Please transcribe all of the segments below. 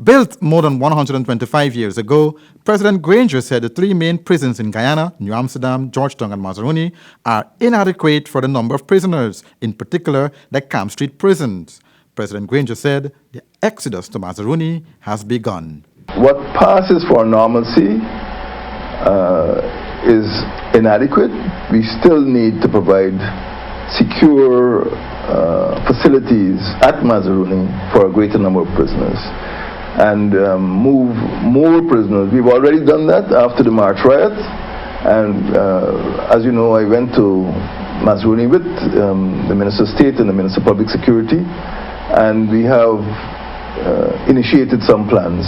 Built more than 125 years ago, President Granger said the three main prisons in Guyana, New Amsterdam, Georgetown and Mazaruni, are inadequate for the number of prisoners, in particular the Camp Street prisons. President Granger said the exodus to Mazaruni has begun. What passes for normalcy is inadequate. We still need to provide secure facilities at Mazaruni for a greater number of prisoners and move more prisoners. We've already done that after the March riot, and as you know, I went to Mazaruni with the Minister of State and the Minister of Public Security, and we have initiated some plans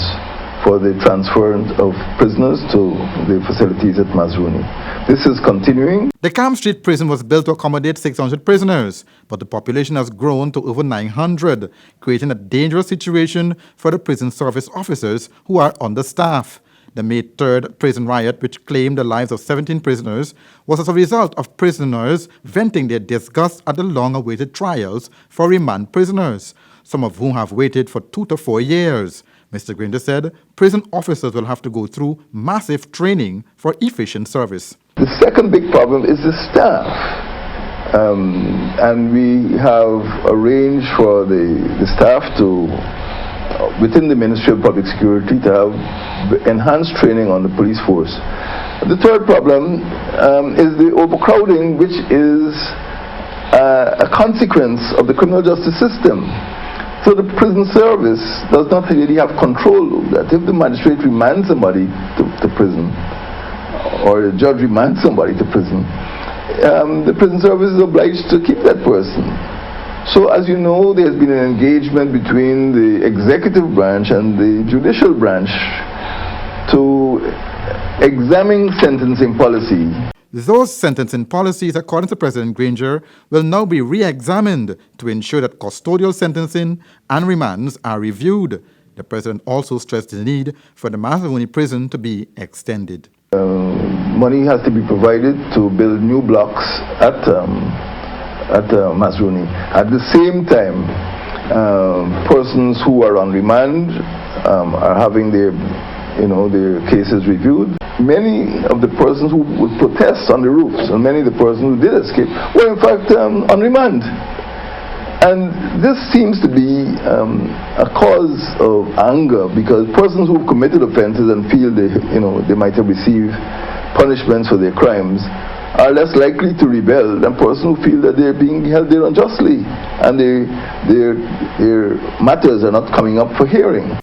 for the transfer of prisoners to the facilities at Mazaruni. This is continuing. The Camp Street prison was built to accommodate 600 prisoners, but the population has grown to over 900, creating a dangerous situation for the prison service officers who are understaffed. The May 3rd prison riot, which claimed the lives of 17 prisoners, was as a result of prisoners venting their disgust at the long-awaited trials for remand prisoners, some of whom have waited for 2 to 4 years. Mr. Granger said prison officers will have to go through massive training for efficient service. The second big problem is the staff. And we have arranged for the staff to, within the Ministry of Public Security, to have enhanced training on the police force. The third problem is the overcrowding, which is a consequence of the criminal justice system. So the prison service does not really have control over that. If the magistrate remands somebody to prison, or the judge remands somebody to prison, the prison service is obliged to keep that person. So as you know, there's been an engagement between the executive branch and the judicial branch to examine sentencing policy. Those sentencing policies, according to President Granger, will now be re-examined to ensure that custodial sentencing and remands are reviewed. The President also stressed the need for the Mazaruni prison to be extended. Money has to be provided to build new blocks at Mazaruni. At the same time, persons who are on remand are having their cases reviewed. Many of the persons who would protest on the roofs, and many of the persons who did escape, were in fact on remand. And this seems to be a cause of anger, because persons who committed offenses and feel they might have received punishments for their crimes are less likely to rebel than persons who feel that they're being held there unjustly and their matters are not coming up for hearing.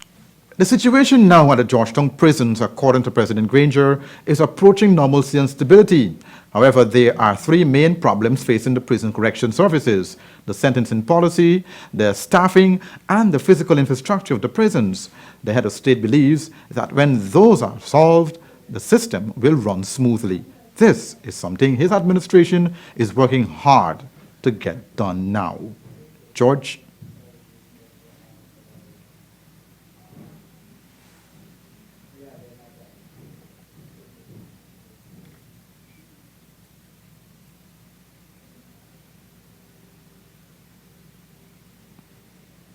The situation now at the Georgetown prisons, according to President Granger, is approaching normalcy and stability. However, there are three main problems facing the prison correction services: the sentencing policy, the staffing, and the physical infrastructure of the prisons. The head of state believes that when those are solved, the system will run smoothly. This is something his administration is working hard to get done now. George?